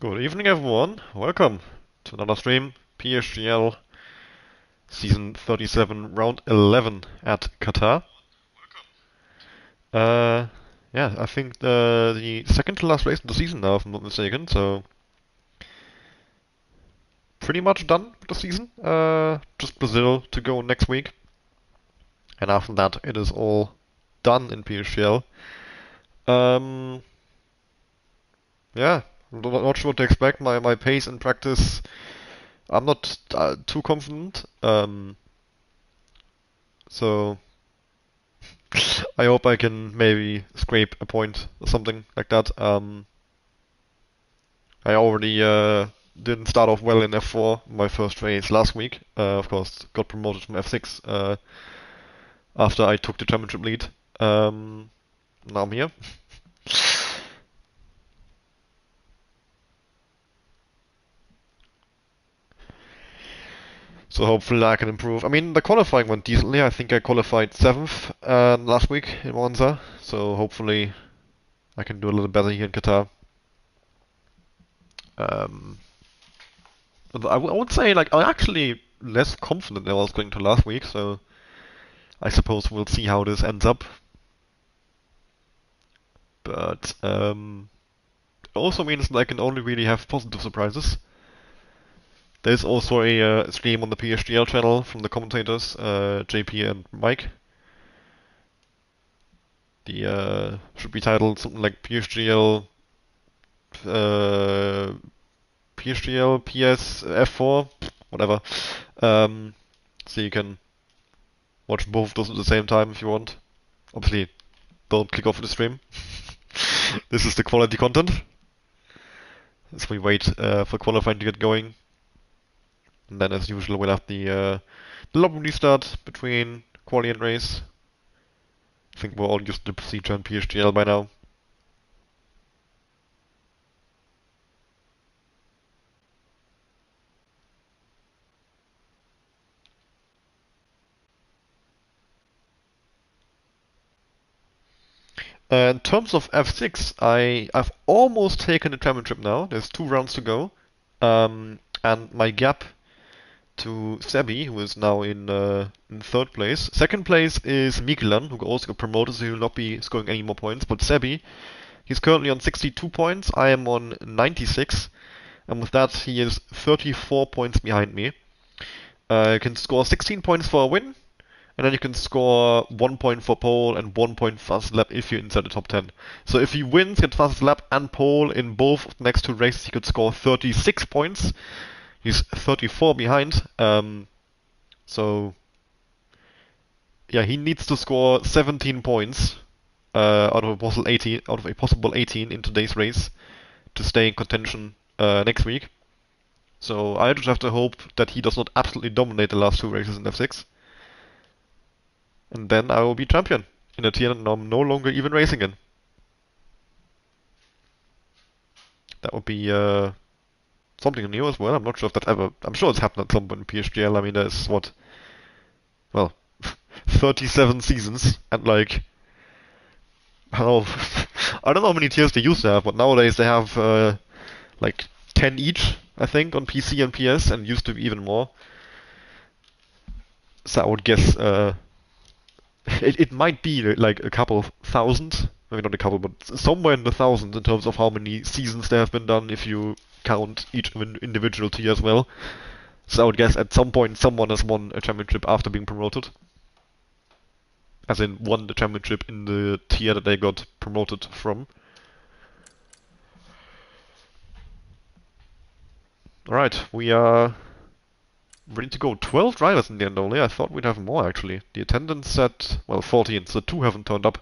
Good evening, everyone. Welcome to another stream. PSGL Season 37, Round 11 at Qatar. Uh, yeah, I think the second to last race of the season now, if I'm not mistaken. So pretty much done with the season. Just Brazil to go next week, and after that, it is all done in PSGL. Um, yeah, not sure what to expect. My pace in practice, I'm not too confident. So I hope I can maybe scrape a point or something like that. I already didn't start off well in F4, my first race last week. Of course, got promoted from F6 after I took the championship lead. Now I'm here. So hopefully I can improve. I mean, the qualifying went decently. I think I qualified 7th last week in Monza. So hopefully I can do a little better here in Qatar. Um, I would say like I'm actually less confident than I was going to last week, so I suppose we'll see how this ends up. But it also means that I can only really have positive surprises. There's also a stream on the PSGL channel from the commentators, JP and Mike. The should be titled something like uh, PSGL PS F4, whatever. Um, so you can watch both those at the same time if you want. Obviously, don't click off the stream. This is the quality content. As we wait for qualifying to get going. And then, as usual, we'll have the lobby restart between quali and race. I think we're all used to the procedure in PSGL by now. In terms of F6, I've almost taken the championship now. There's 2 rounds to go. And my gap to Sebi, who is now in 3rd place. 2nd place is Mikelan, who also got promoted, so he will not be scoring any more points. But Sebi, he's currently on 62 points. I am on 96. And with that, he is 34 points behind me. You can score 16 points for a win, and then you can score 1 point for pole and 1 point fastest lap if you're inside the top 10. So if he wins, gets fastest lap and pole in both of the next 2 races, he could score 36 points. He's 34 behind. So yeah, he needs to score 17 points out of a possible 18 in today's race to stay in contention next week. So I just have to hope that he does not absolutely dominate the last 2 races in F6. And then I will be champion in a tier that I'm no longer even racing in. That would be something new as well. I'm not sure if that ever. I'm sure it's happened at some point in PSGL. I mean, there's what, well, 37 seasons and like I don't know, I don't know how many tiers they used to have, but nowadays they have like 10 each, I think, on PC and PS, and used to be even more. So I would guess it might be like a couple of thousand, maybe not a couple, but somewhere in the thousands in terms of how many seasons there have been done if you count each individual tier as well. So I would guess at some point someone has won a championship after being promoted. As in won the championship in the tier that they got promoted from. Alright, we are ready to go. 12 drivers in the end only. I thought we'd have more actually. The attendance said, well, 14, so 2 haven't turned up.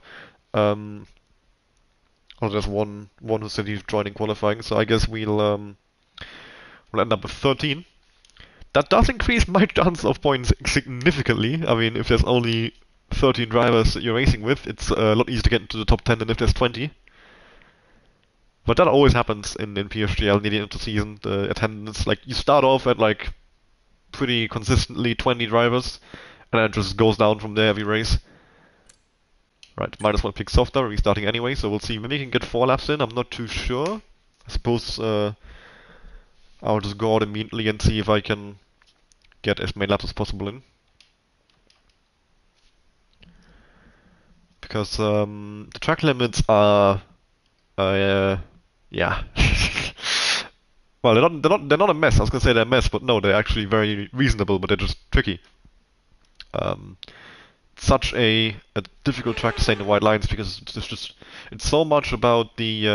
Oh, there's one who said he's joining qualifying, so I guess we'll end up with 13. That does increase my chance of points significantly. I mean, if there's only 13 drivers that you're racing with, it's a lot easier to get into the top 10 than if there's 20. But that always happens in PSGL near the end of the season. The attendance, like, you start off at like pretty consistently 20 drivers, and then it just goes down from there every race. Right, might as well pick softer, restarting anyway, so we'll see. Maybe you can get 4 laps in, I'm not too sure. I suppose I'll just go out immediately and see if I can get as many laps as possible in. Because the track limits are, yeah. Well, they're not a mess. I was gonna say they're a mess, but no, they're actually very reasonable, but they're just tricky. Um, Such a difficult track to stay in the white lines because it's so much about the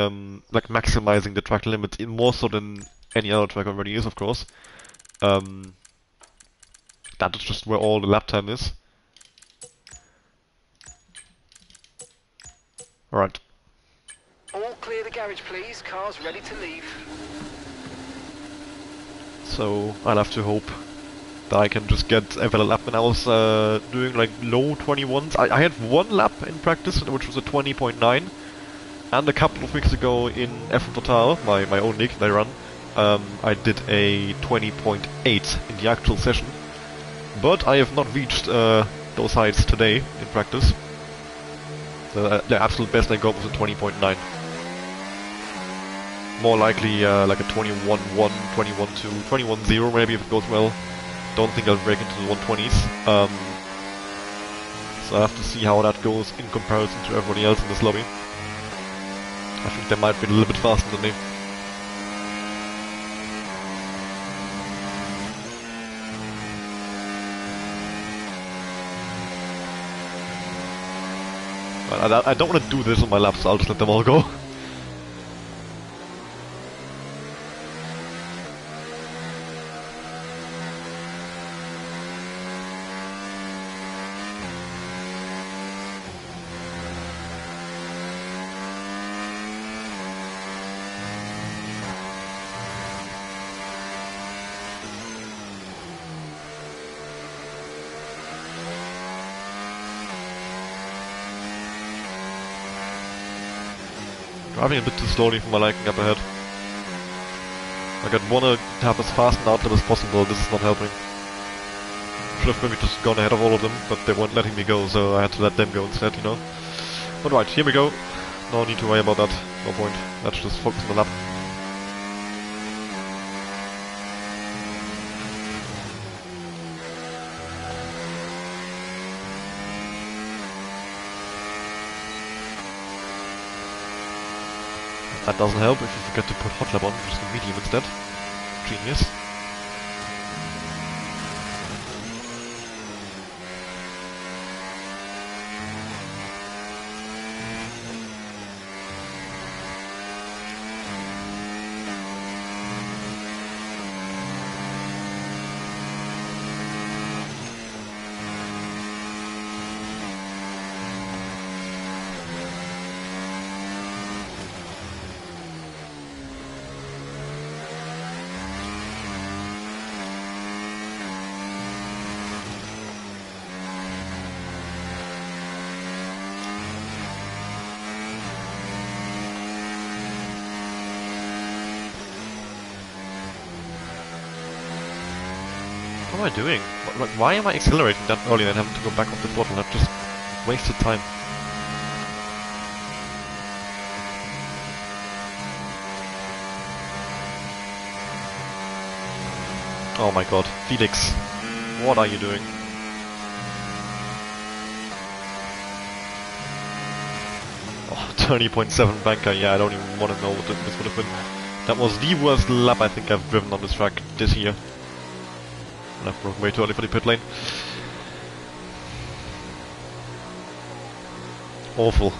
like maximizing the track limits, more so than any other track already is, of course. Um, that is just where all the lap time is. All right. All clear the garage, please. Cars ready to leave. So I'll have to hope that I can just get a valid lap. And I was doing like low 21s. I had one lap in practice, which was a 20.9. And a couple of weeks ago in F1 Total, my own league that I run, I did a 20.8 in the actual session. But I have not reached those heights today in practice. The absolute best I got was a 20.9. More likely like a 21.1, 21.2, 21.0 maybe if it goes well. Don't think I'll break into the 120s. So I have to see how that goes in comparison to everybody else in this lobby. I think they might be a little bit faster than me. But I don't want to do this on my laps, so I'll just let them all go. Driving a bit too slowly for my liking up ahead. Like I'd wanna have as fast an outlet as possible, this is not helping. Should have maybe just gone ahead of all of them, but they weren't letting me go, so I had to let them go instead, you know? But right, here we go. No need to worry about that, no point. Let's just focus on the lap. That doesn't help if you forget to put hot lap on, just a medium instead. Genius. What am I doing? Why am I accelerating that early and having to go back off the throttle? That just wasted time. Oh my god. Felix, what are you doing? Oh, 20.7 banker, yeah, I don't even want to know what this would have been. That was the worst lap I think I've driven on this track this year. And I've broken way too early for the pit lane. Awful.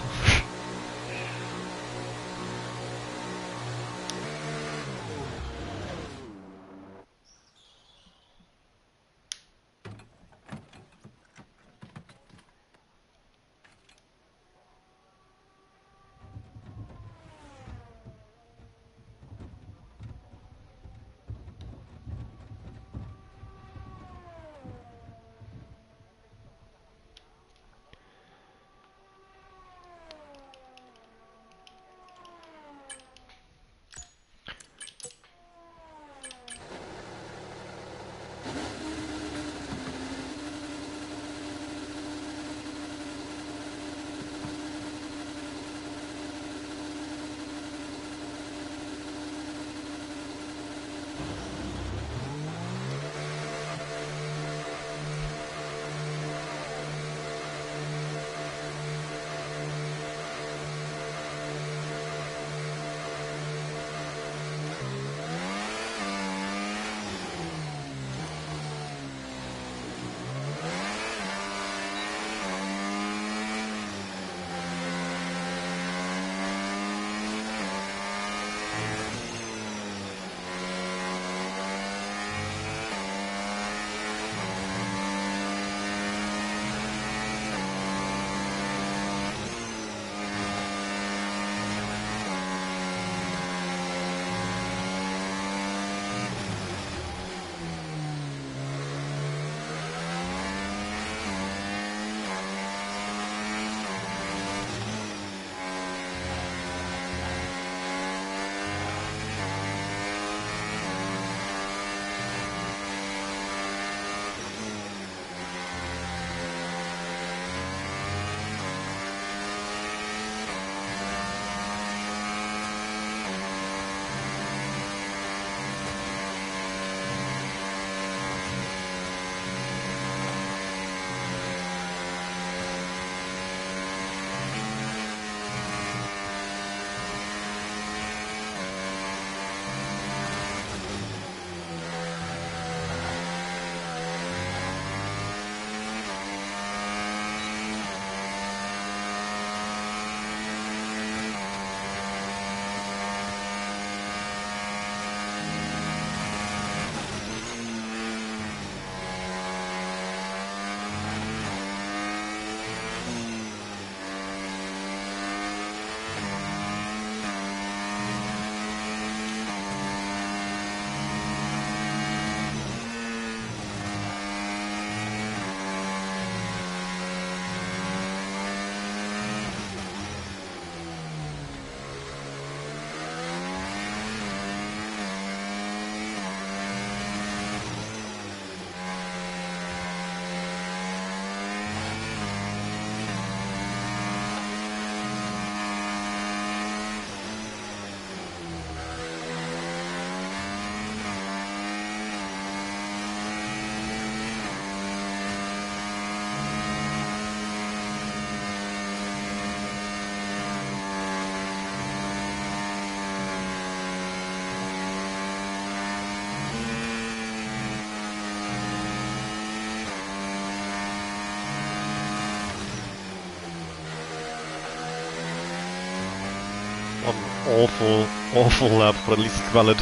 What an awful lap, but at least it's valid.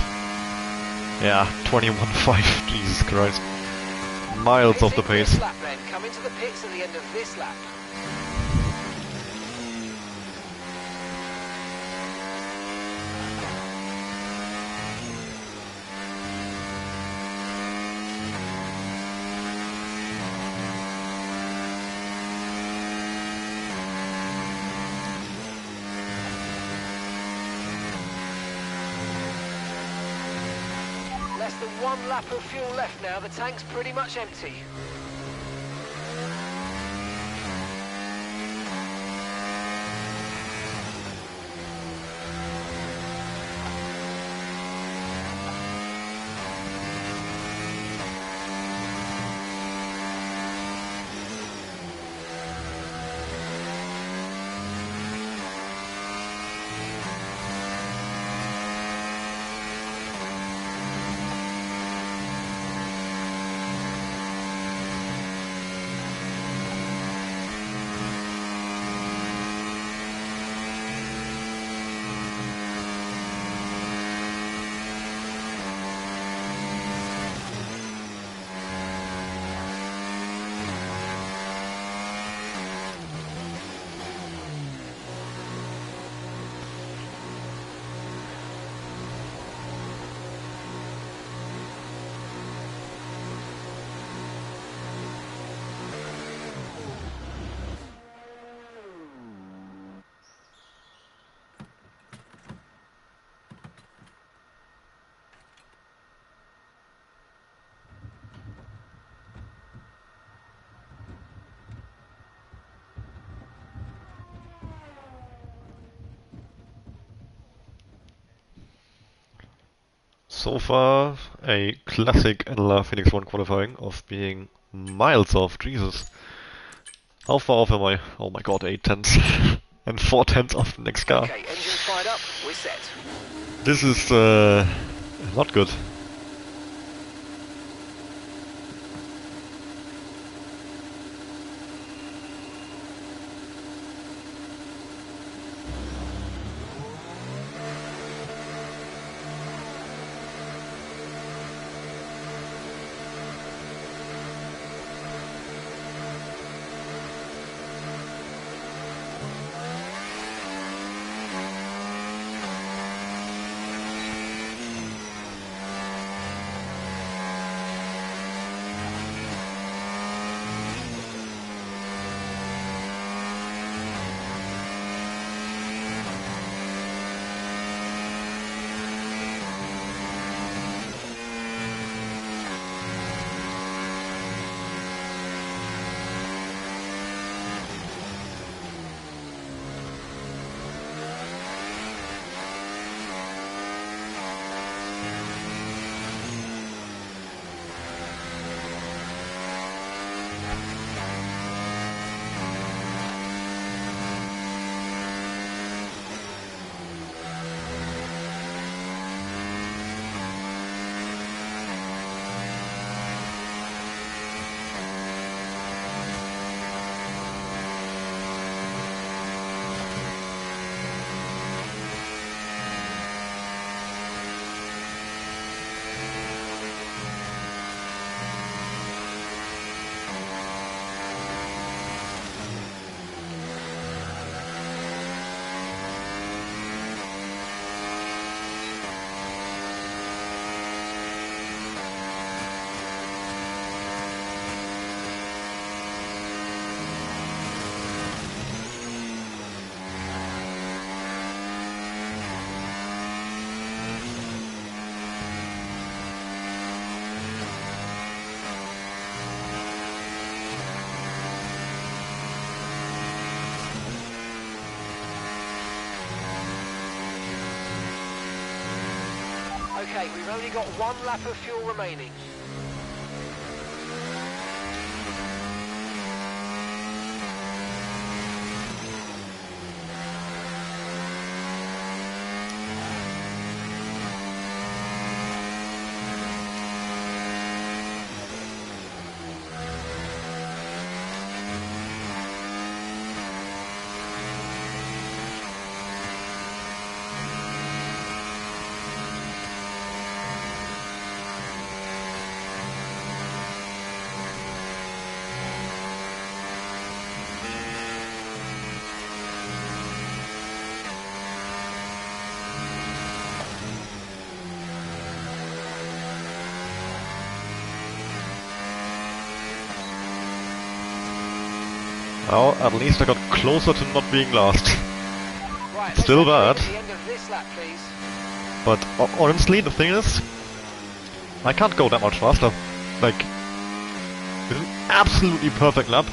Yeah, 21.5, Jesus Christ. Miles off the Pitting pace. this lap then. Come into the pits at the end of this lap. Less than 1 lap of fuel left now. The tank's pretty much empty. So far, a classic NLR Phoenix 1 qualifying of being miles off. Jesus. How far off am I? Oh my god, 8 tenths. And 4 tenths off the next car. Okay, engines fired up, we're set. This is not good. Okay, we've only got 1 lap of fuel remaining. Now, at least I got closer to not being last. Right, It's still bad. at the end of this lap, please. But honestly, the thing is, I can't go that much faster. Like, with an absolutely perfect lap,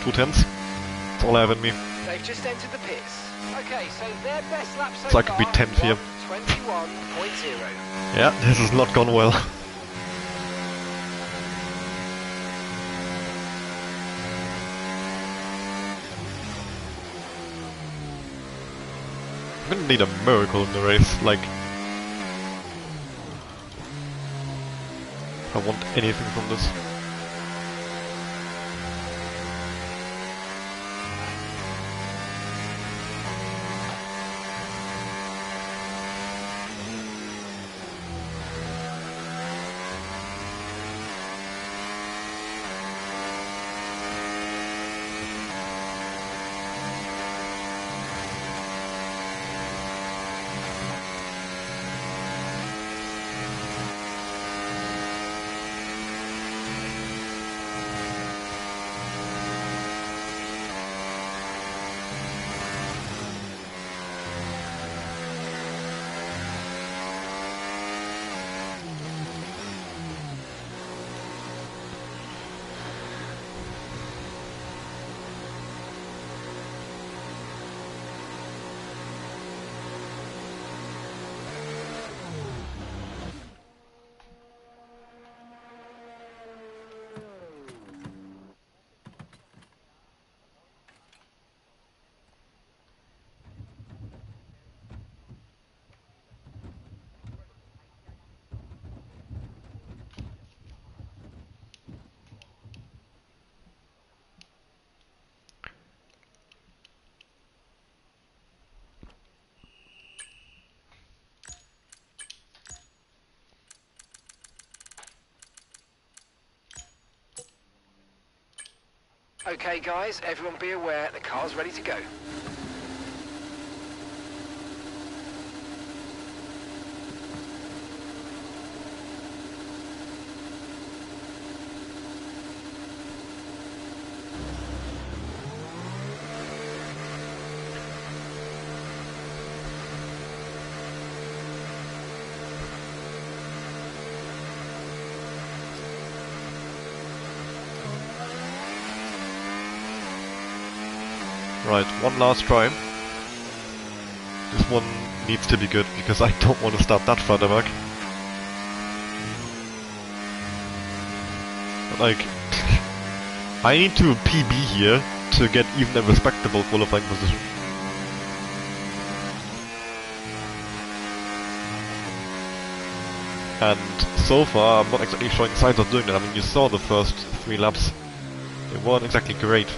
2 tenths, that's all I have in me. They've just entered the pits. Okay, so their best lap so So I could be far, 10th here. 1:21.0. Yeah, this has not gone well. I'm gonna need a miracle in the race, like... if I want anything from this. Okay guys, everyone be aware, the car's ready to go. Right, one last try. This one needs to be good because I don't want to start that further back. But like, I need to PB here to get even a respectable qualifying position. And so far, I'm not exactly showing signs of doing that. I mean, you saw the first 3 laps. They weren't exactly great.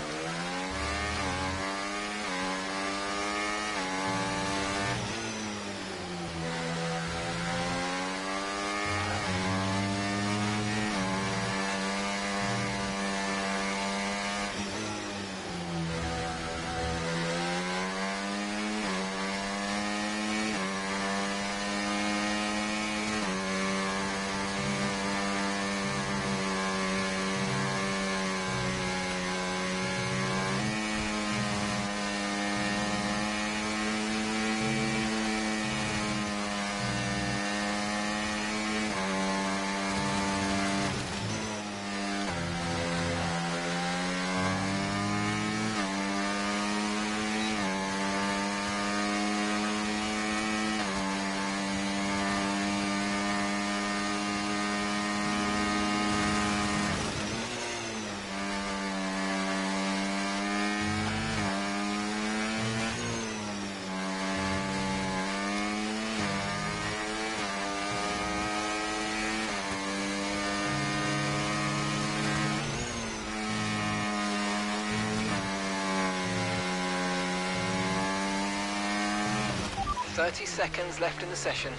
"30 seconds left in the session."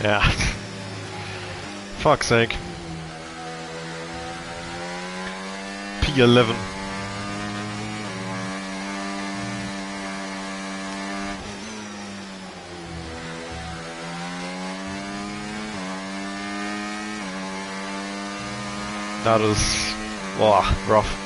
Yeah. Fuck's sake. P11. That is... wow, rough.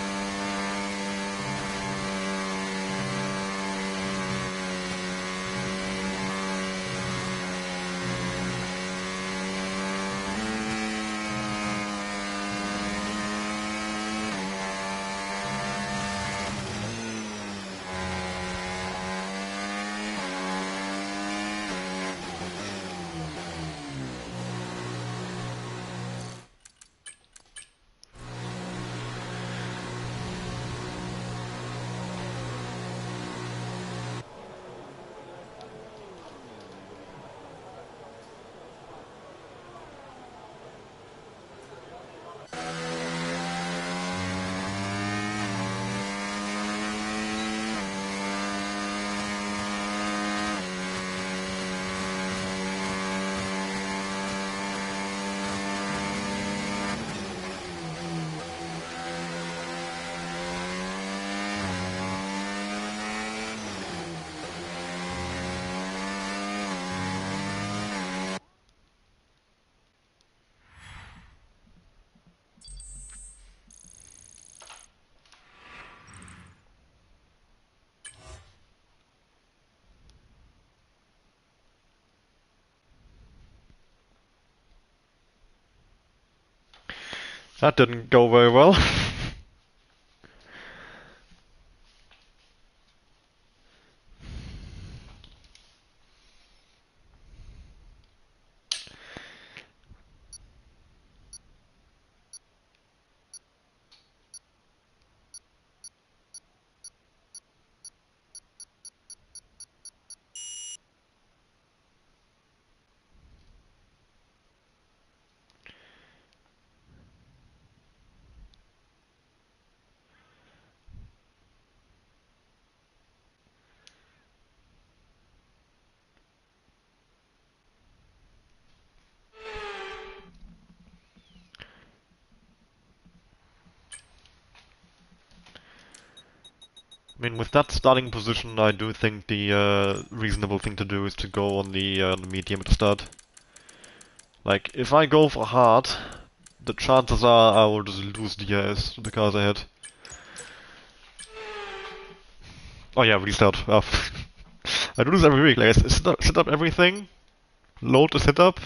That didn't go very well. mean, with that starting position, I do think the reasonable thing to do is to go on the medium at the start. Like, if I go for hard, the chances are I will just lose DRS to the cars ahead. Oh yeah, restart. Oh. I do this every week. Like, I set up everything, load the setup,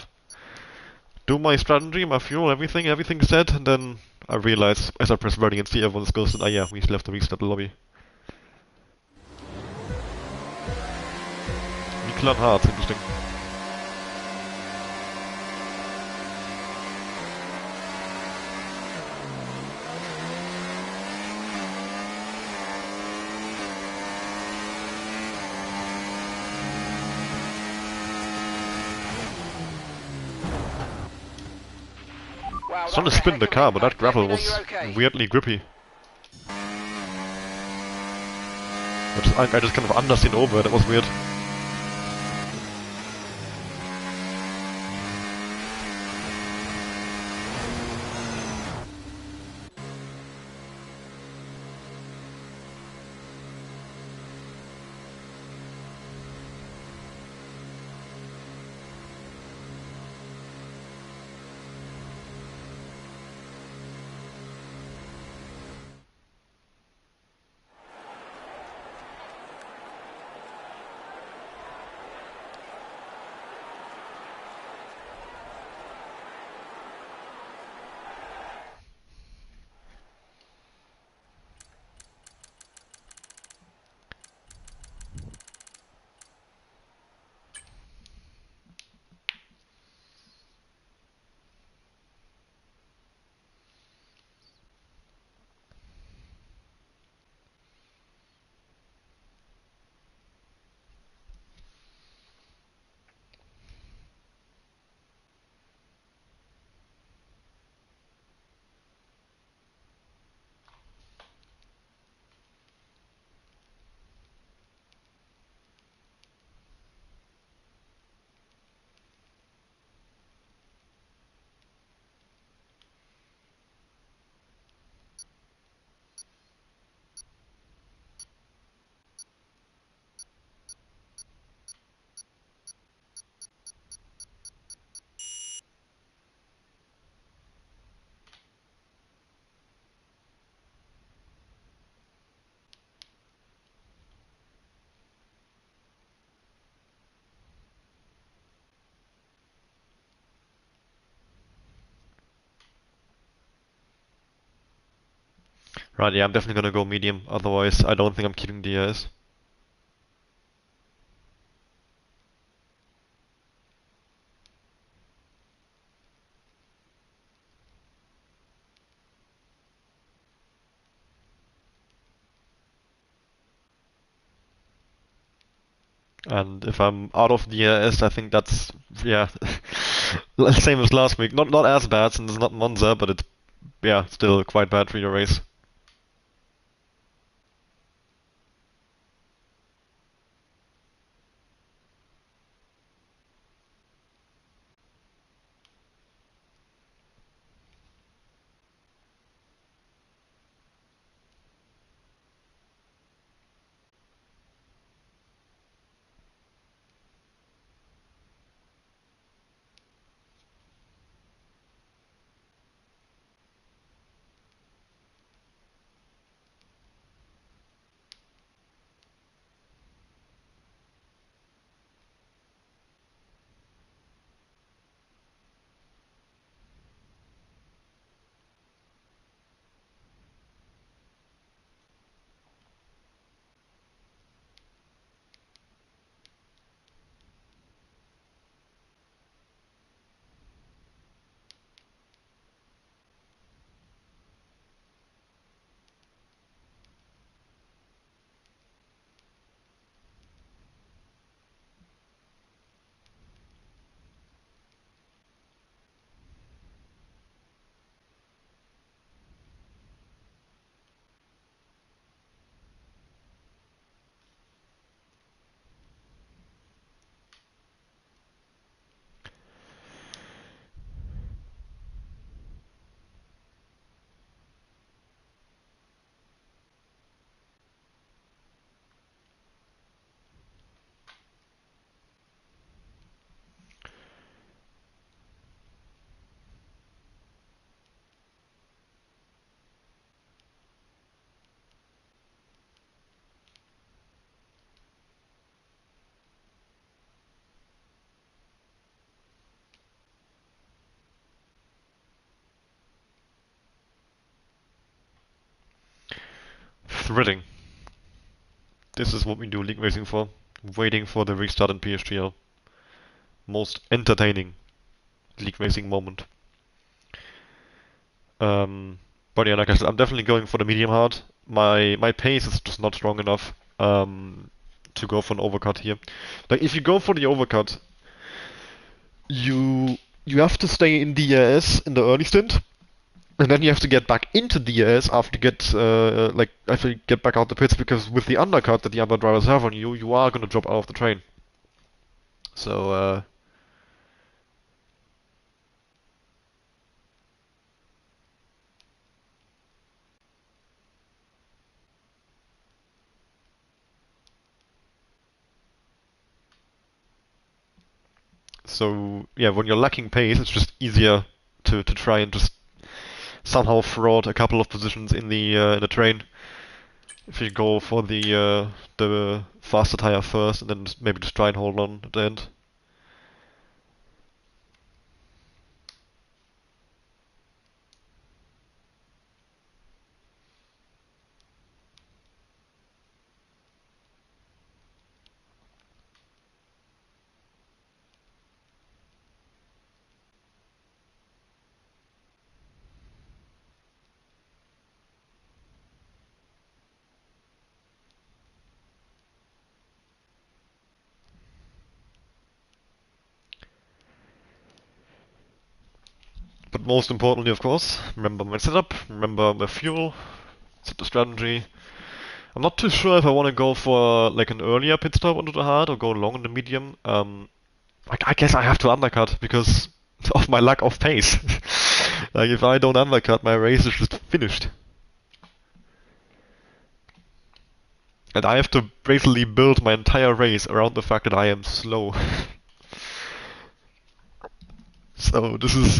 do my strategy, my fuel, everything's set, and then I realize as I press ready and see everyone's ghosted, oh yeah, we still have to restart the lobby. Need to learn hard, it's interesting. Wow, It's that trying to was a spin heck the of an car, but that impact. Let me gravel know was you're okay. weirdly grippy. I just kind of understeered over it, that was weird. Right, yeah, I'm definitely gonna go medium, otherwise I don't think I'm keeping DRS. And if I'm out of DRS, I think that's, yeah, same as last week. Not as bad since it's not Monza, but it's, yeah, still quite bad for your race. threading. This is what we do league racing for. Waiting for the restart in PSGL. Most entertaining league racing moment. But yeah, like I said, I'm definitely going for the medium hard. My pace is just not strong enough to go for an overcut here. Like if you go for the overcut, you have to stay in DRS in the early stint, and then you have to get back into DRS after you get after you get back out the pits, because with the undercut that the other drivers have on you, you are gonna drop out of the train. So so yeah, when you're lacking pace, it's just easier to try and just somehow fraud a couple of positions in the train. If you go for the faster tire first, and then maybe just try and hold on at the end. But most importantly, of course, remember my setup, remember my fuel, set the strategy. I'm not too sure if I want to go for like an earlier pit stop onto the hard or go long in the medium. I guess I have to undercut because of my lack of pace. Like if I don't undercut, my race is just finished. And I have to basically build my entire race around the fact that I am slow. So this is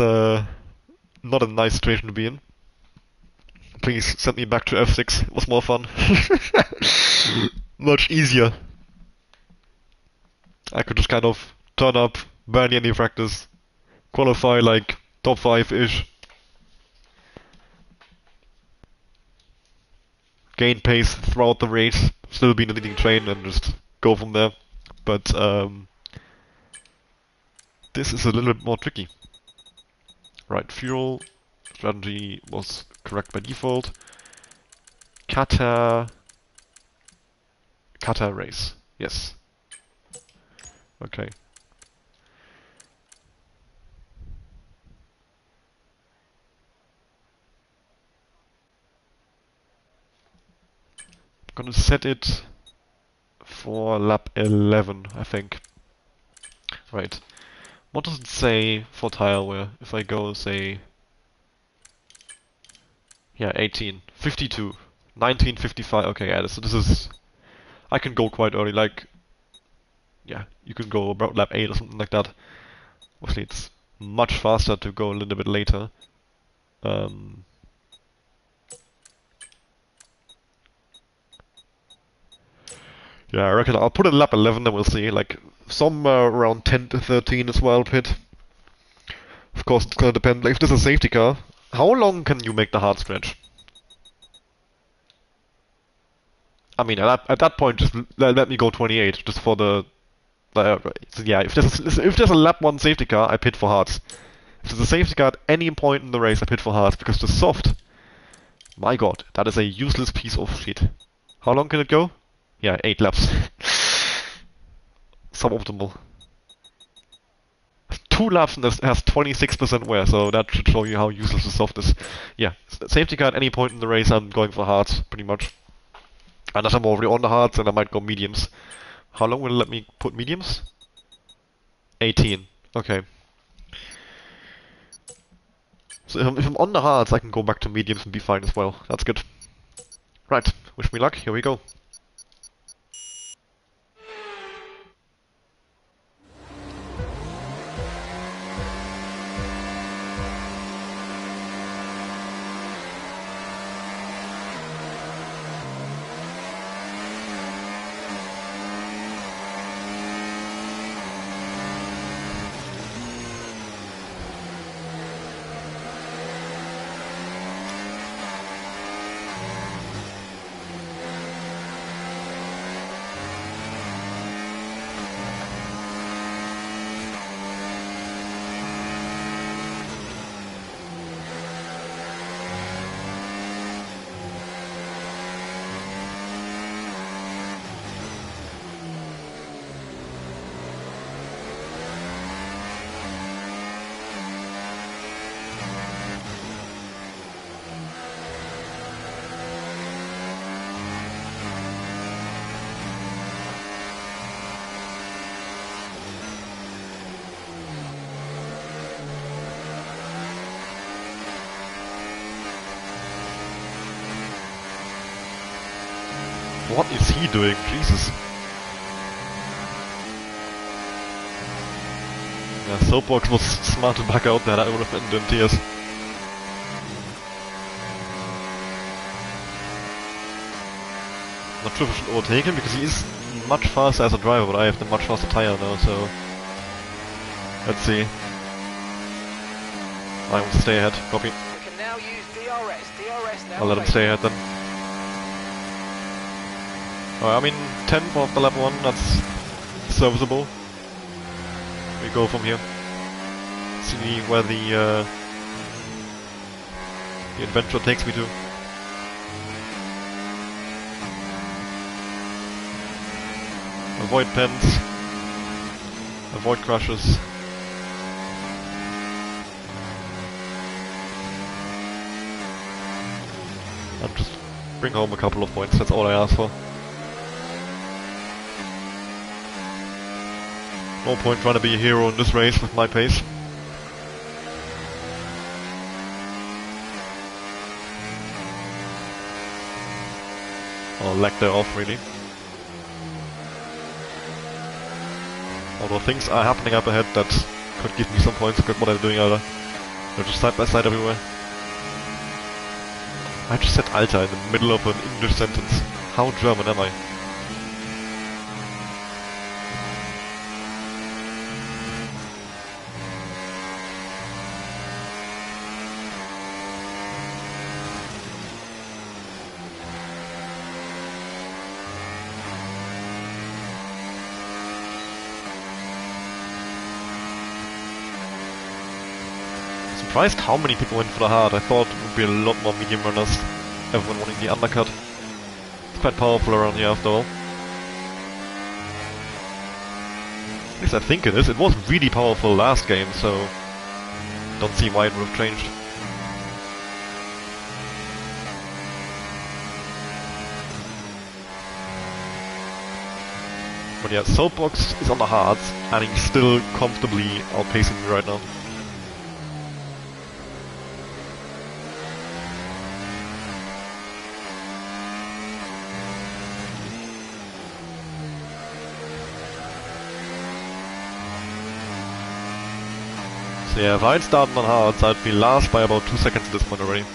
not a nice situation to be in. Please send me back to F6. It was more fun. Much easier. I could just kind of turn up, barely any practice, qualify like top 5-ish, gain pace throughout the race, still be in the leading train, and just go from there. But this is a little bit more tricky. Right, fuel strategy was correct by default. Qatar race. Yes. Okay. I'm gonna set it for lap 11, I think. Right. What does it say for tire wear if I go, say, yeah, 18, 52, 1955. Okay, yeah, so this is, I can go quite early, like, yeah, you can go about lap 8 or something like that. Obviously, it's much faster to go a little bit later. Um, yeah, I reckon I'll put it lap 11 and we'll see, like, somewhere around 10 to 13 as well, pit. Of course, it's gonna depend, like, if there's a safety car, how long can you make the hard stretch? I mean, at that point, just let me go 28, just for the... so yeah, if there's a lap 1 safety car, I pit for hards. If there's a safety car at any point in the race, I pit for hards, because the soft... My god, that is a useless piece of shit. How long can it go? Yeah, 8 laps. Suboptimal. 2 laps and this has 26% wear, so that should show you how useless the soft is. Yeah, safety car at any point in the race, I'm going for hards, pretty much. Unless I'm already on the hards, then I might go mediums. How long will it let me put mediums? 18. Okay. So if I'm on the hards, I can go back to mediums and be fine as well. That's good. Right, wish me luck, here we go. What is he doing? Jesus. Yeah, Soapbox was smart to back out there, that would have ended in tears. Not sure if I should overtake him because he is much faster as a driver, but I have the much faster tire now, so let's see. I want to stay ahead, copy. We can now use DRS. DRS now. I'll let him stay ahead then. I mean, 10th off the lap 1, that's serviceable. We go from here. See where the adventure takes me to. Avoid pens. Avoid crashes. And just bring home a couple of points, that's all I ask for. No point trying to be a hero in this race with my pace. Or lack thereof, really. Although things are happening up ahead that could give me some points, look at what I'm doing either. They're just side by side everywhere. I just said Alter in the middle of an English sentence. How German am I? Surprised how many people went for the hard. I thought it would be a lot more medium runners. Everyone wanting the undercut. It's quite powerful around here after all. At least I think it is. It was really powerful last game, so don't see why it would have changed. But yeah, Soapbox is on the hards, and he's still comfortably outpacing me right now. So yeah, if I'd started on hards, I'd be last by about 2 seconds at this point already.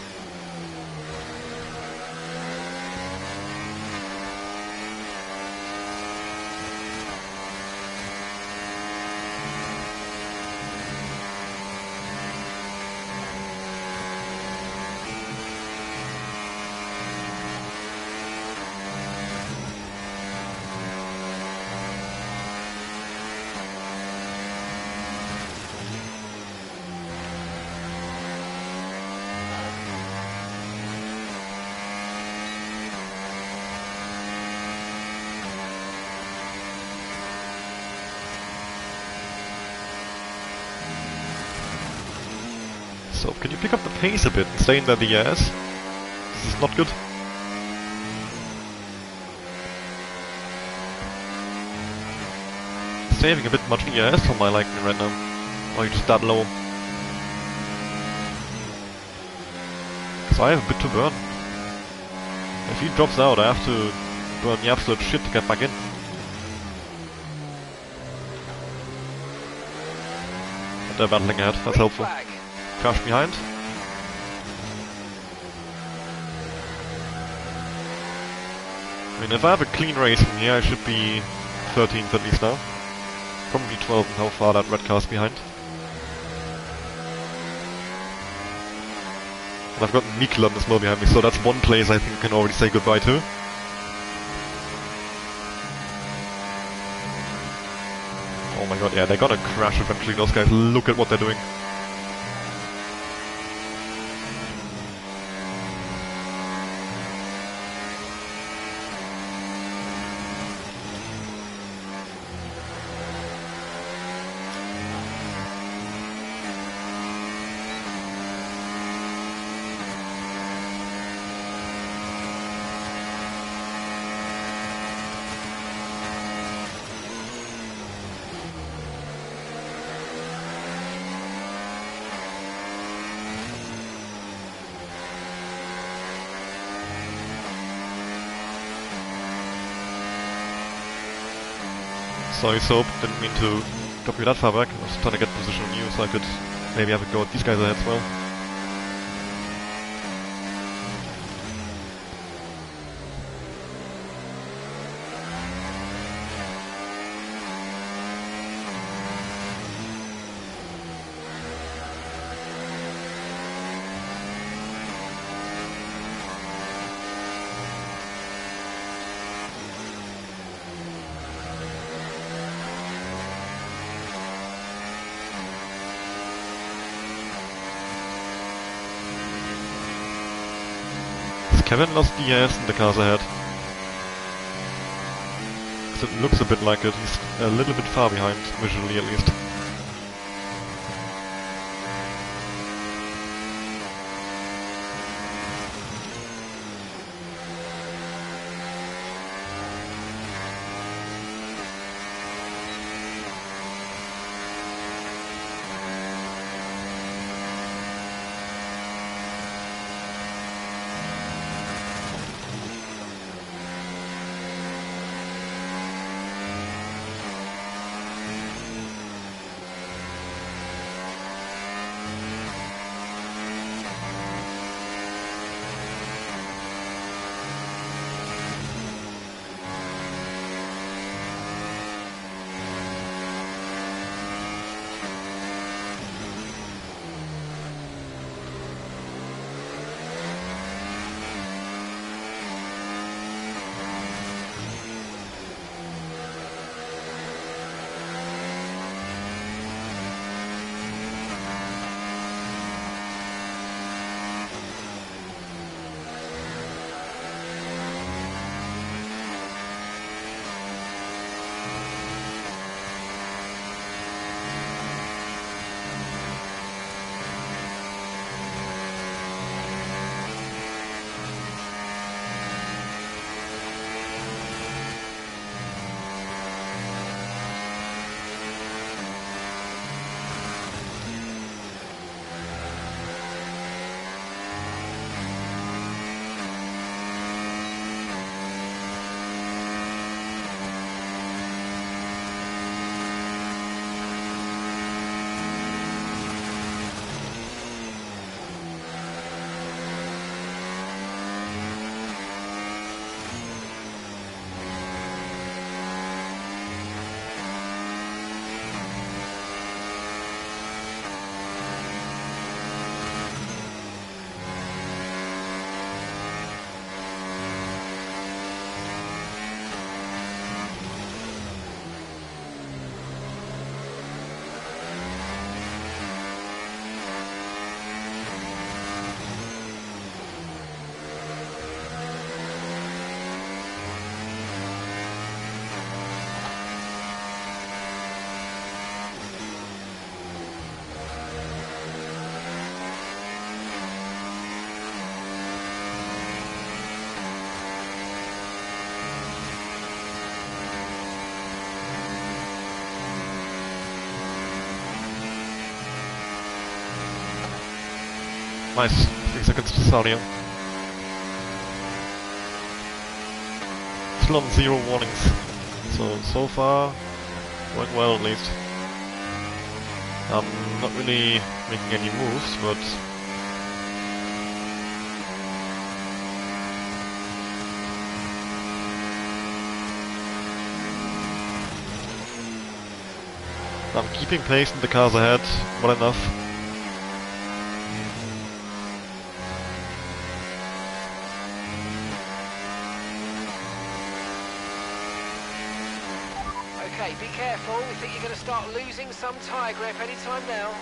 So, can you pick up the pace a bit and stay in the DRS? This is not good. Saving a bit much DRS for my liking right now. Or you're just that low. So I have a bit to burn. If he drops out, I have to burn the absolute shit to get back in. But they're battling ahead, that's helpful. Crash behind. I mean, if I have a clean race from here, I should be 13th at least now. Probably 12th and how far that red car's behind. And I've got Mikkel on this mill behind me, so that's one place I think I can already say goodbye to. Oh my god, yeah, they're gonna crash eventually, those guys. Look at what they're doing. Sorry, Soap, didn't mean to drop you that far back. I was trying to get position on you so I could maybe have a go at these guys ahead as well. Kevin lost DRS in the cars ahead. It looks a bit like it. He's a little bit far behind, visually at least. Nice. 3 seconds to Sadio. Still on 0 warnings. So far, going well at least. I'm not really making any moves, but I'm keeping pace in the cars ahead, well enough. Okay, be careful. We think you're going to start losing some tyre grip any time now.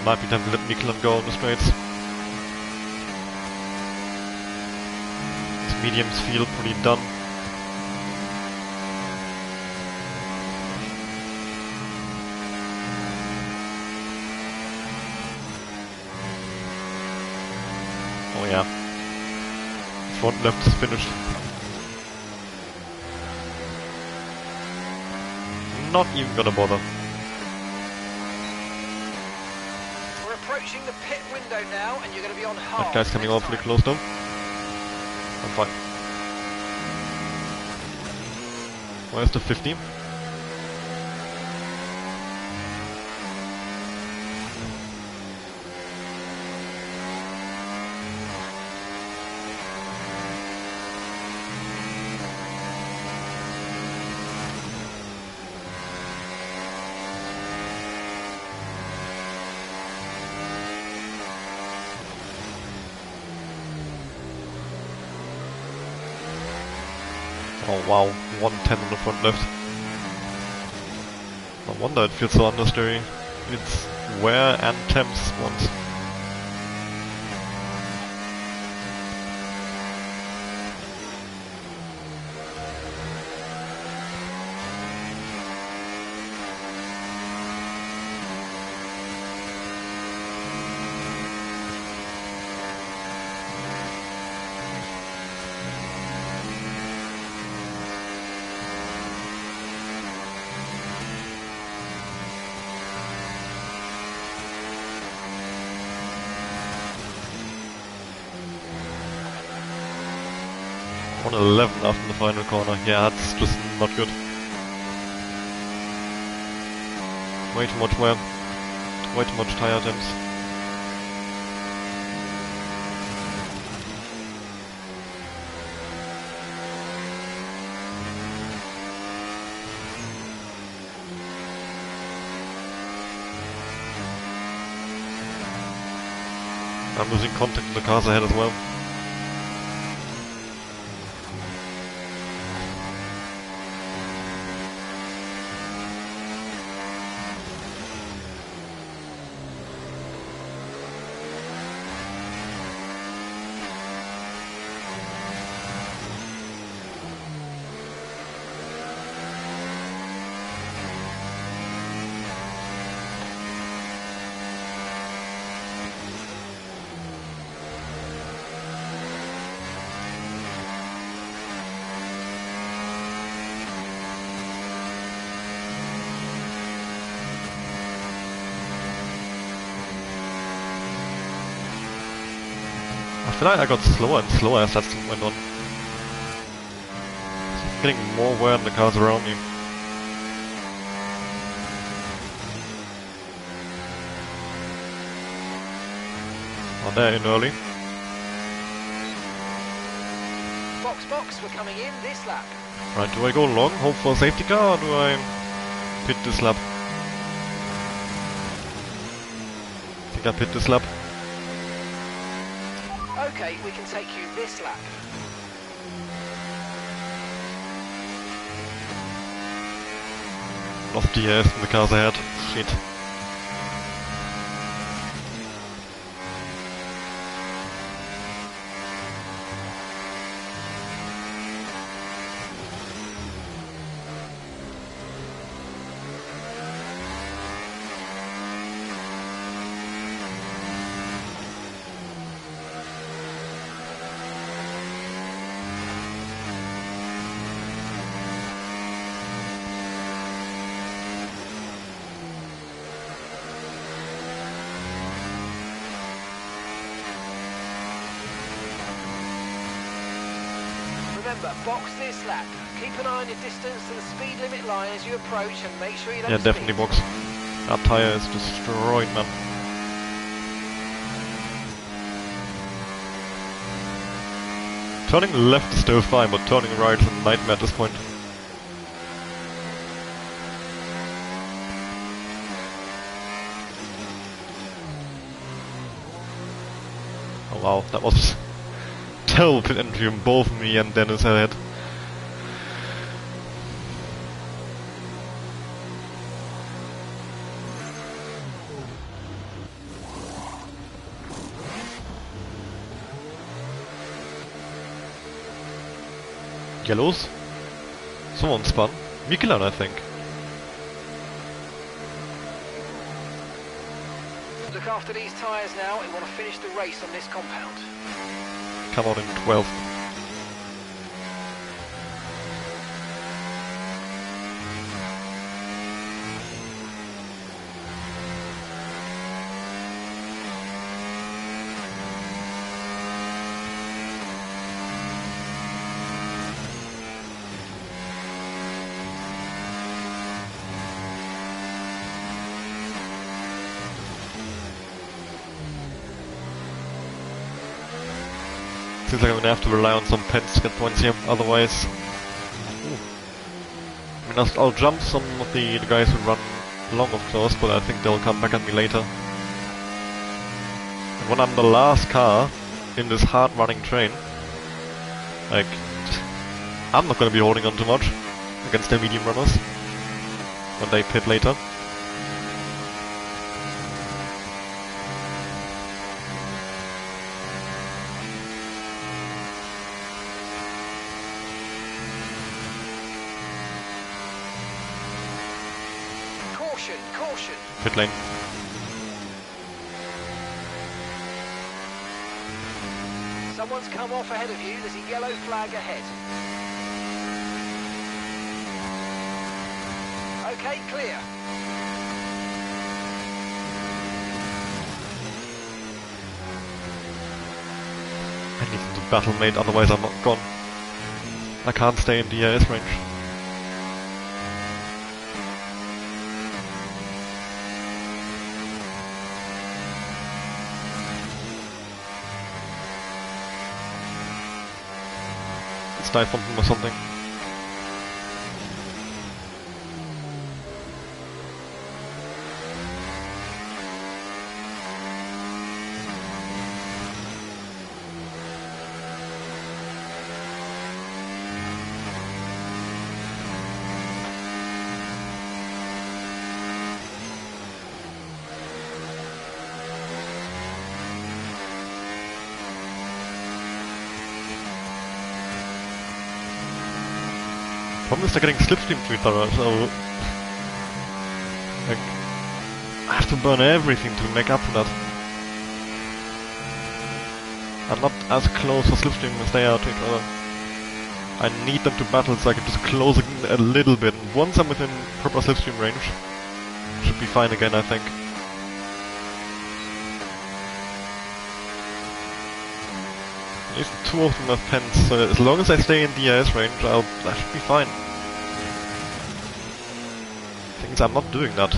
Might be time to let Michelin go on the straights. These mediums feel pretty done. yeah. Front left is finished. Not even gonna bother. We're approaching the pit window now, and you're going to be on hard. That guy's coming next awfully time. close though. I'm fine. Where's the 50? Oh wow, 110 on the front left. No wonder it feels so understeery. It's wear and temps once. On 11 after the final corner. Yeah, that's just not good. Way too much wear. Way too much tire temps. I'm losing contact with the cars ahead as well. I feel like I got slower and slower as that went on. I'm getting more wear in the cars around me. Oh, they're in early. Box, we're coming in this lap. Right, do I go long, hope for a safety car, or do I pit this lap? I think I pit this lap. Okay, we can take you this lap. Lost DRS in the cars ahead. Shit. Remember, box this lap. Keep an eye on your distance to the speed limit line as you approach and make sure you don't Yeah, definitely speed. box. That tire is destroyed, man. Turning left is still fine, but turning right is a nightmare at this point. Oh wow, that was terrible pit entry on both me and Dennis ahead. Yellows? Someone spun. Mikelan, I think. Look after these tyres now. We want to finish the race on this compound. Come on in 12th. Seems like I'm gonna have to rely on some pens to get points here, otherwise... Ooh. I mean, I'll jump some of the guys who run long, of course, but I think they'll come back at me later. And when I'm the last car in this hard-running train, like, I'm not gonna be holding on too much against the medium runners when they pit later. Caution! Pit lane. Someone's come off ahead of you. There's a yellow flag ahead. Okay, clear. I need to battle mate, otherwise I'm not gone. I can't stay in DRS range. Let's dive from him or something. Problem is they're getting slipstream to each other, so... like... I have to burn everything to make up for that. I'm not as close for slipstream as they are to each other. I need them to battle so I can just close a little bit. Once I'm within proper slipstream range, should be fine again, I think. At least two of them have pens, so as long as I stay in DRS range, I should be fine. Thing is, I'm not doing that.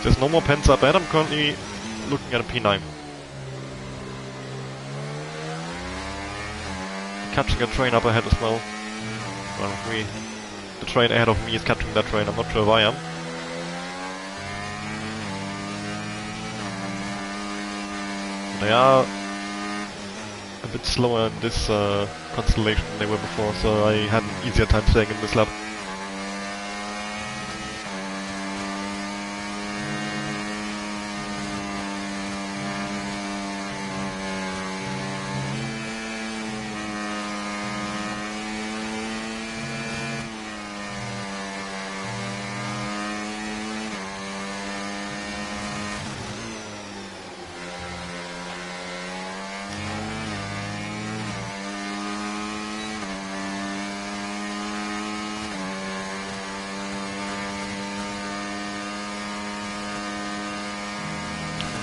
There's no more pens up, and I'm currently looking at a P9. Catching a train up ahead as well. Well, the train ahead of me is catching that train, I'm not sure if I am. They are a bit slower in this constellation than they were before, so I had an easier time staying in this lap.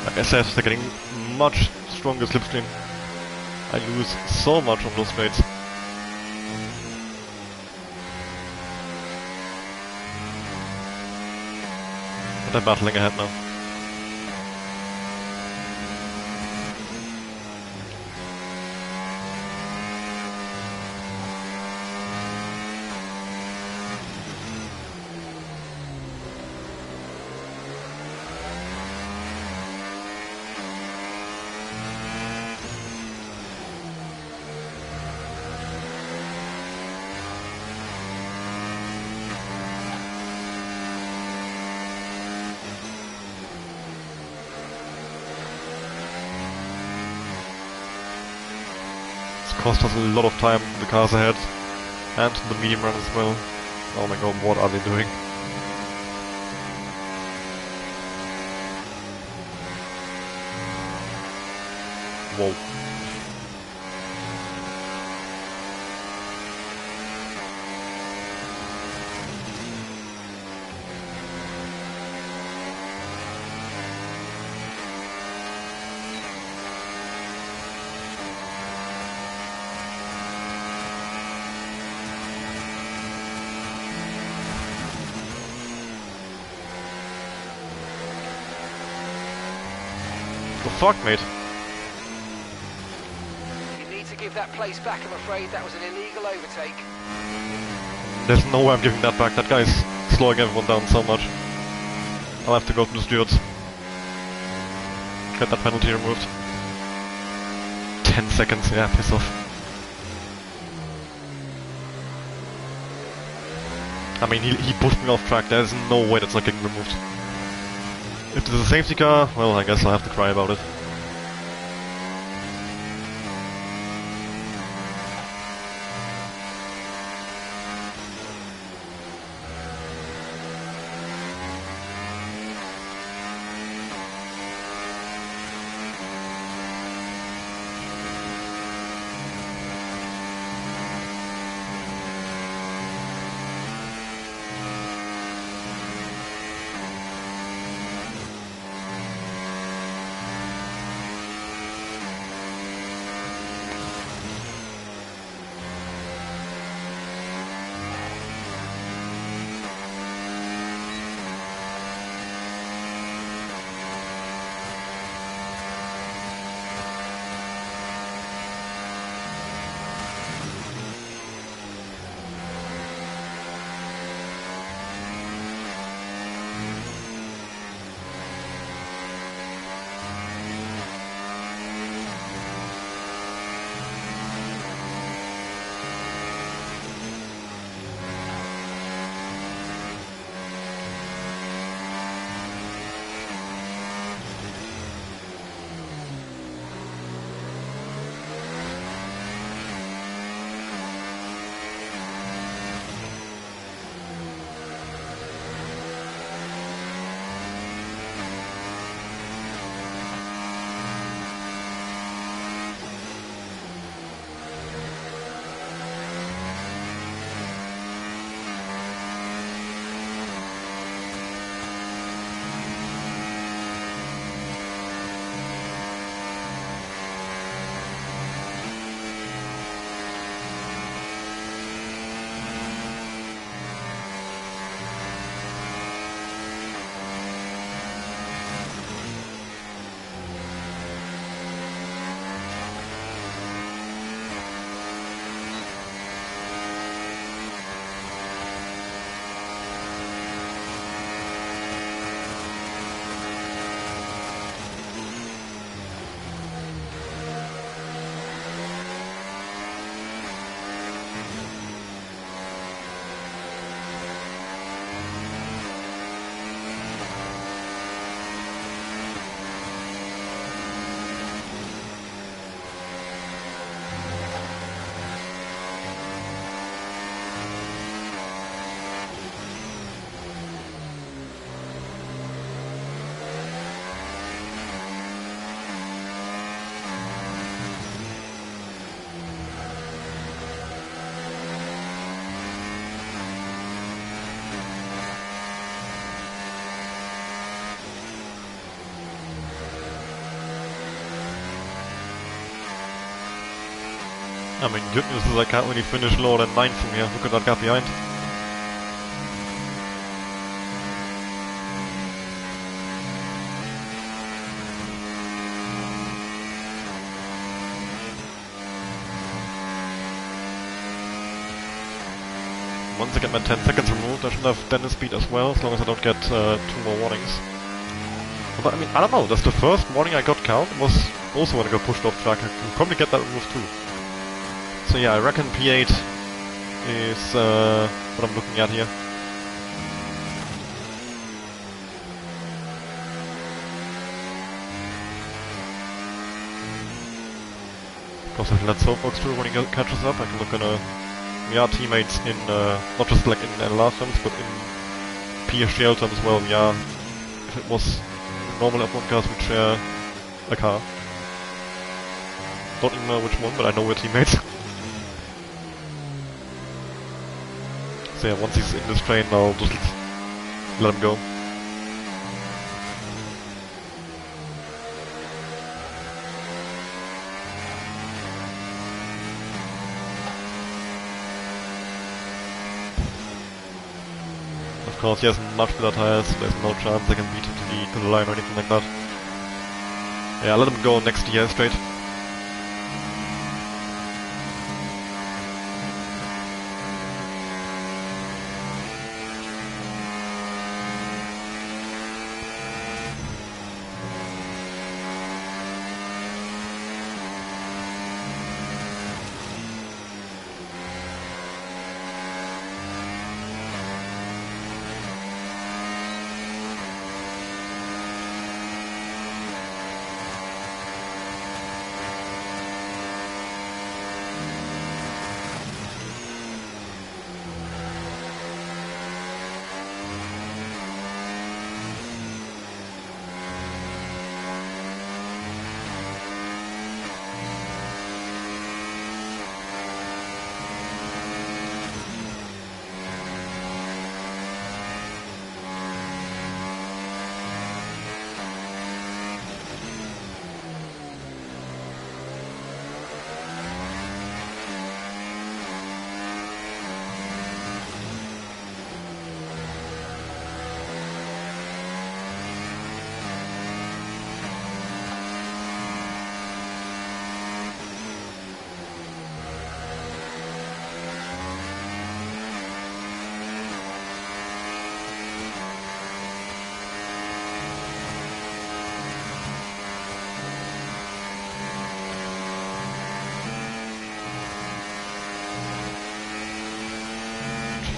Like I said, they're getting much stronger slipstream. I lose so much on those straights. But they're battling ahead now. cost us a lot of time in the cars ahead, and the medium run as well. Oh my god, what are they doing? Whoa. The fuck, mate? You need to give that place back, I'm afraid. That was an illegal overtake. There's no way I'm giving that back. That guy's slowing everyone down so much. I'll have to go to the stewards. Get that penalty removed. 10 seconds, yeah, piss off. I mean, he pushed me off track. There's no way that's not getting removed. If there's a safety car, well, I guess I'll have to cry about it. I mean, good news is I can't really finish lower than 9 from here. Look at that gap behind. Once I get my 10 seconds removed, I should have Dennis speed as well, as long as I don't get 2 more warnings. But I mean, I don't know, that's the first warning I got count was also when I got pushed off track. I can probably get that removed too. So yeah, I reckon P8 is what I'm looking at here. Because if let's hope Fox 2 when he catches up, I can look at we are teammates in, not just like in last terms, but in PSGL terms as well. We are, if it was normal F1 cars, we'd share a car. Don't even know which one, but I know we're teammates. So yeah, once he's in this train, I'll just let him go. Of course, he has much better tires, so there's no chance I can beat him to the line or anything like that. Yeah, let him go next year straight.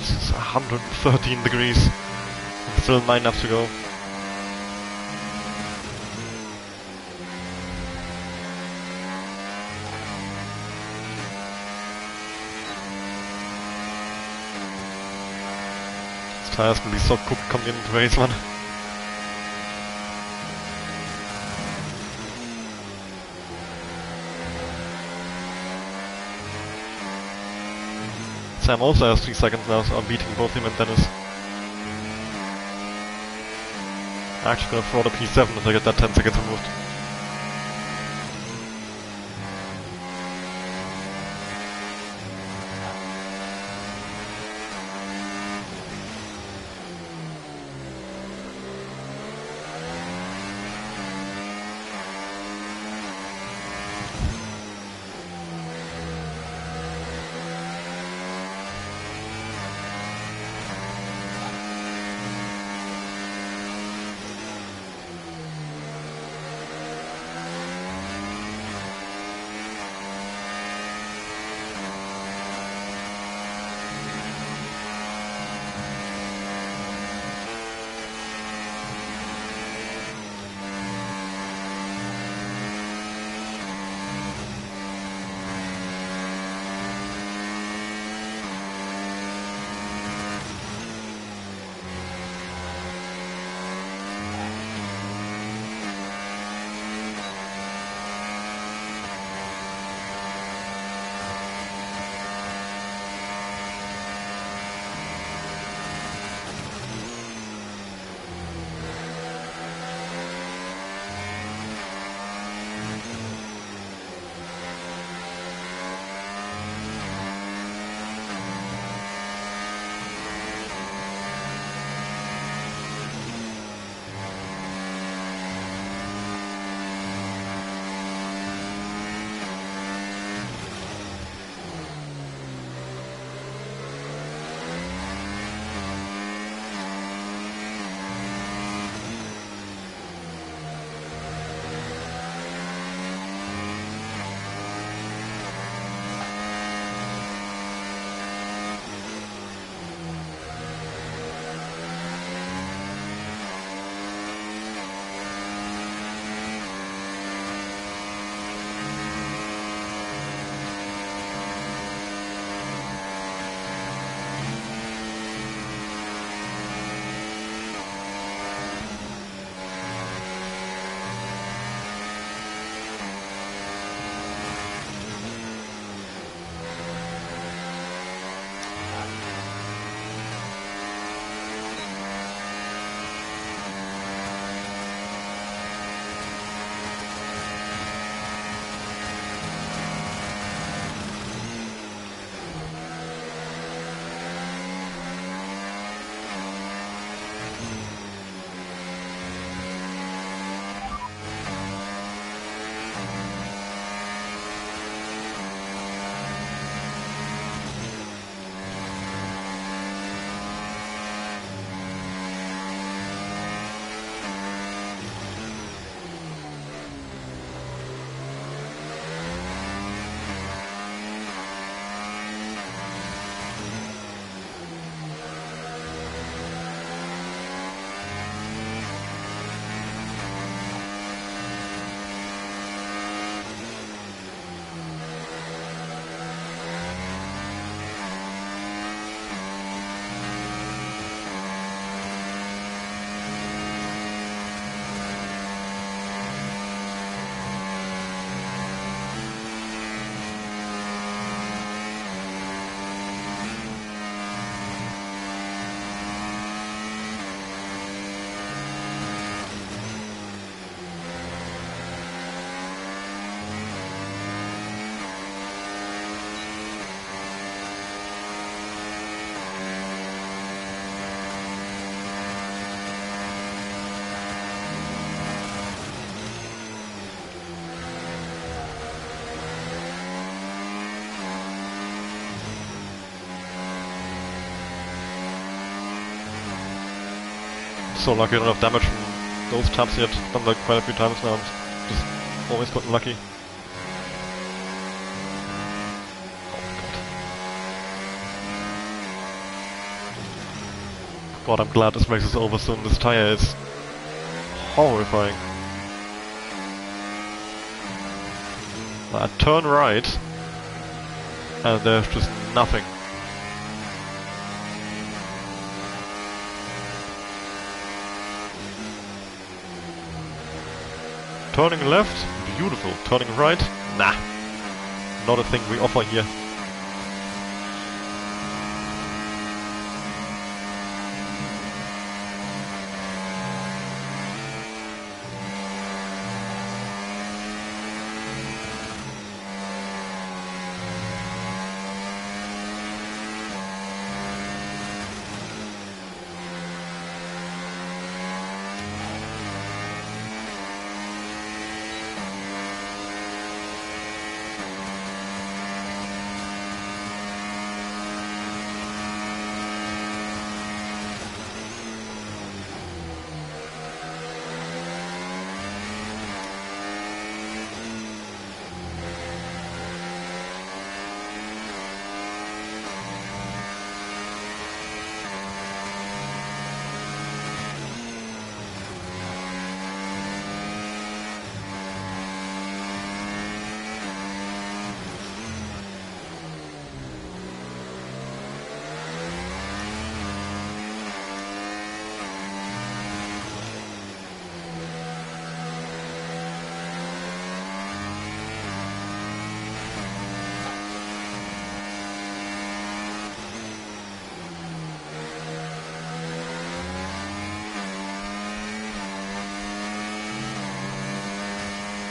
It's 113 degrees. Still 9 laps to go. These tires can be so cooked coming into race, man. Sam also has 3 seconds now, so I'm beating both him and Dennis. I'm actually gonna throw the P7 if I get that 10 seconds removed. So lucky I don't have damage from those taps yet. Done that quite a few times now. I'm just always gotten lucky. God, I'm glad this race is over soon. This tire is horrifying. I turn right, and there's just nothing. Turning left, beautiful. Turning right, nah. Not a thing we offer here.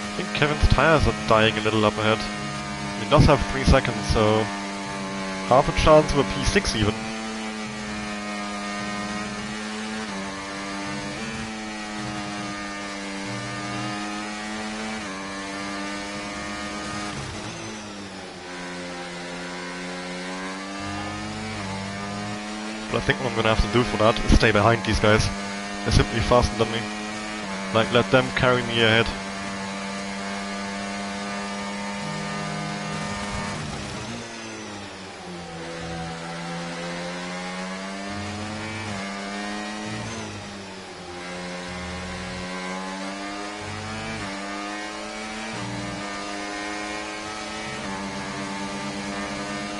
I think Kevin's tires are dying a little up ahead. He does have 3 seconds, so half a chance of a P6 even. But I think what I'm gonna have to do for that is stay behind these guys. They're simply faster than me. Like, let them carry me ahead.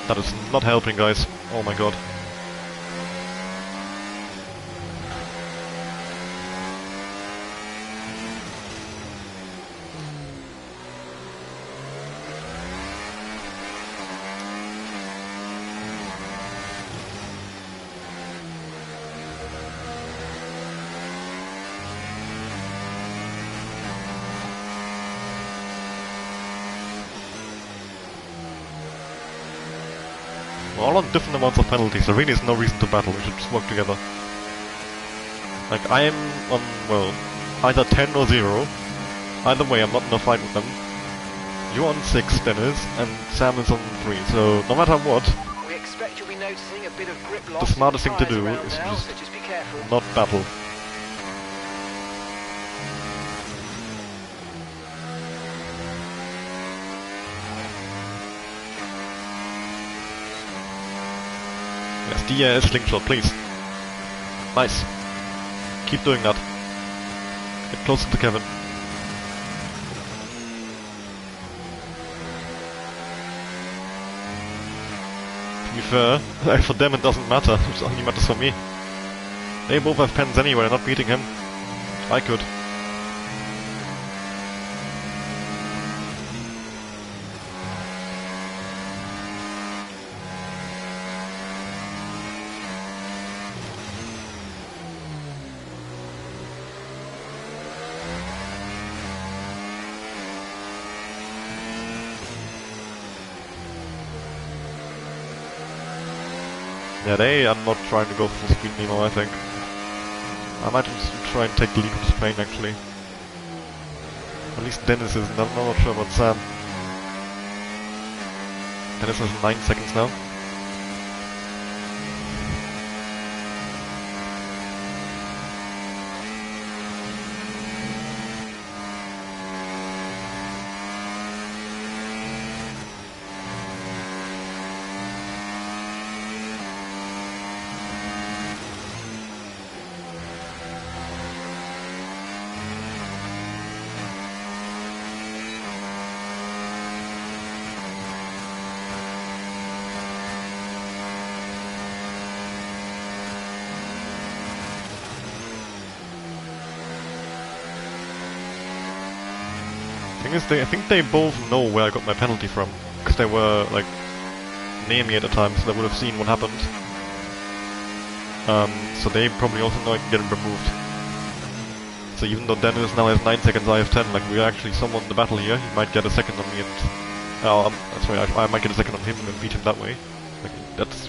That is not helping, guys. Oh my god. We're all on different amounts of penalties. There really is no reason to battle. We should just work together. Like, I am on, well, either 10 or 0. Either way, I'm not in a fight with them. You're on 6, Dennis, and Sam is on 3. So, no matter what, We expect you'll be noticing a bit of grip loss the smartest in thing the to do tyres is around now, just so just be careful. not battle. Yes, the slingshot, please. Nice. Keep doing that. Get closer to Kevin. To be fair, for them it doesn't matter, it only matters for me. They both have pens anyway, I'm not beating him. I could. Yeah, they are not trying to go full speed anymore, I think. I might just try and take the lead with this plane, actually. At least Dennis isn't. I'm not sure about Sam. Dennis has 9 seconds now. Thing is, I think they both know where I got my penalty from, because they were like near me at the time, so they would have seen what happened. So they probably also know I can get him removed. So even though Dennis now has 9 seconds, I have 10. Like we're actually somewhat in the battle here. He might get a second on me, and sorry, I might get a second on him and beat him that way. Like that's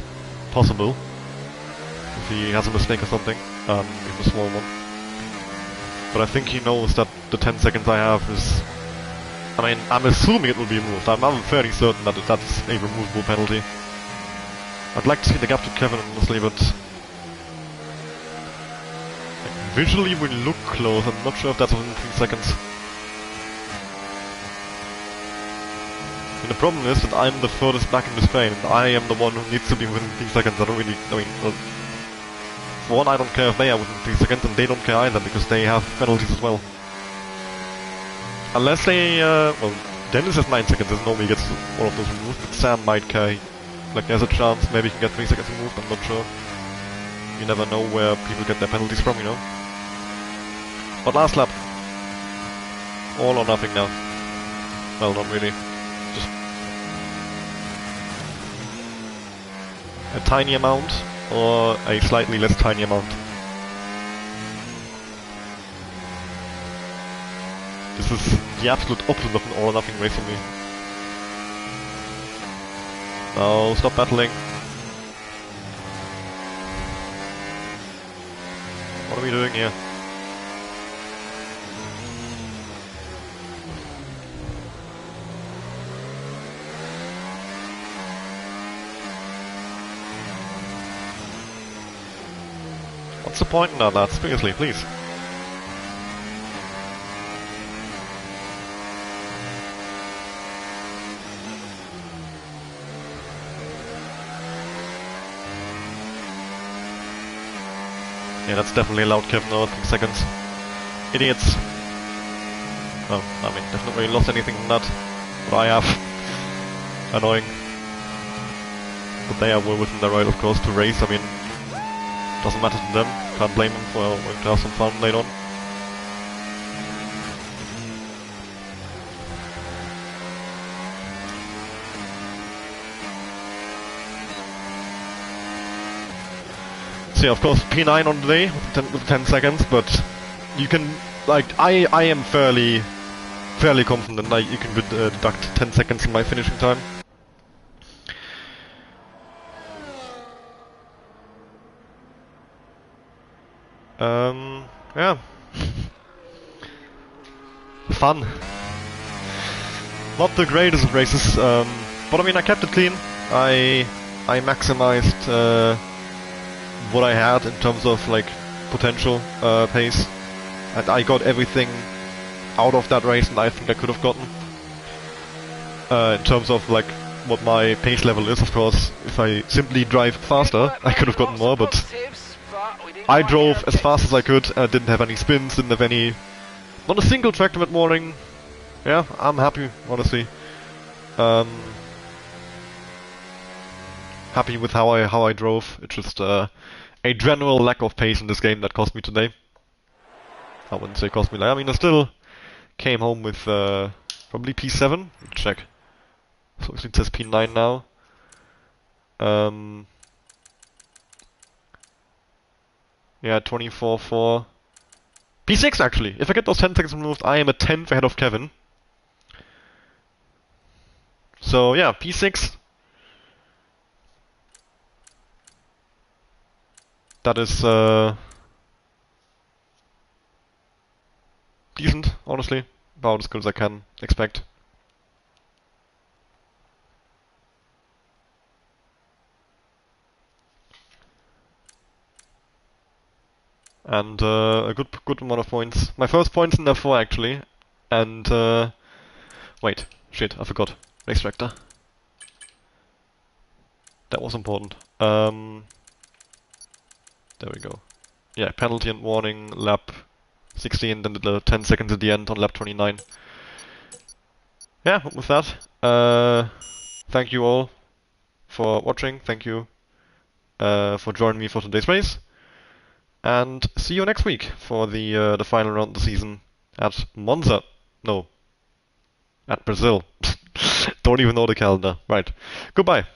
possible if he has a mistake or something, even a small one. But I think he knows that the 10 seconds I have is. I mean, I'm assuming it will be removed. I'm fairly certain that that's a removable penalty. I'd like to see the gap to Kevin, honestly, but like, visually we look close. I'm not sure if that's within 3 seconds. And the problem is that I'm the furthest back in this train, and I am the one who needs to be within 3 seconds. I don't really. I mean, well, for one, I don't care if they are within 3 seconds, and they don't care either because they have penalties as well. Unless they, well, Dennis has 9 seconds and normally gets all of those removed, but Sam might care. Like, there's a chance maybe he can get 3 seconds removed, I'm not sure. You never know where people get their penalties from, you know. But last lap. All or nothing now. Well, not really. Just a tiny amount, or a slightly less tiny amount. This is the absolute opposite of an all or nothing race for me. No, stop battling. What are we doing here? What's the point in that, lads? Seriously, please. Yeah, that's definitely allowed Kevin over 3 seconds. Idiots. Oh, I mean, they've not really lost anything from that. But I have. Annoying. But they are well within their right, of course, to race. I mean, doesn't matter to them. Can't blame them for wanting to have some fun later on. So yeah, of course, P9 on the day with 10 seconds, but you can, like, I am fairly confident that you can deduct 10 seconds from my finishing time. Yeah. Fun. Not the greatest of races, but I mean, I kept it clean. I maximized, what I had in terms of like potential pace, and I got everything out of that race that I think I could have gotten. In terms of like what my pace level is, of course, if I simply drive faster, I could have gotten more, but I drove as fast as I could, and I didn't have any spins, didn't have any, not a single track limit warning. Yeah, I'm happy, honestly. Happy with how I drove. It's just a general lack of pace in this game that cost me today. I wouldn't say cost me. I mean, I still came home with probably P7. Check. So it says P9 now. Yeah, 24-4. P6 actually. If I get those 10 seconds removed, I am a 10th ahead of Kevin. So yeah, P6. That is decent, honestly. About as good as I can expect. And a good amount of points. My first points in F4 actually. And wait, shit, I forgot. Race tractor. That was important. There we go. Yeah, penalty and warning, lap 16, then the 10 seconds at the end on lap 29. Yeah, with that, thank you all for watching. Thank you for joining me for today's race. And see you next week for the final round of the season at Monza. No, at Brazil. Don't even know the calendar. Right. Goodbye.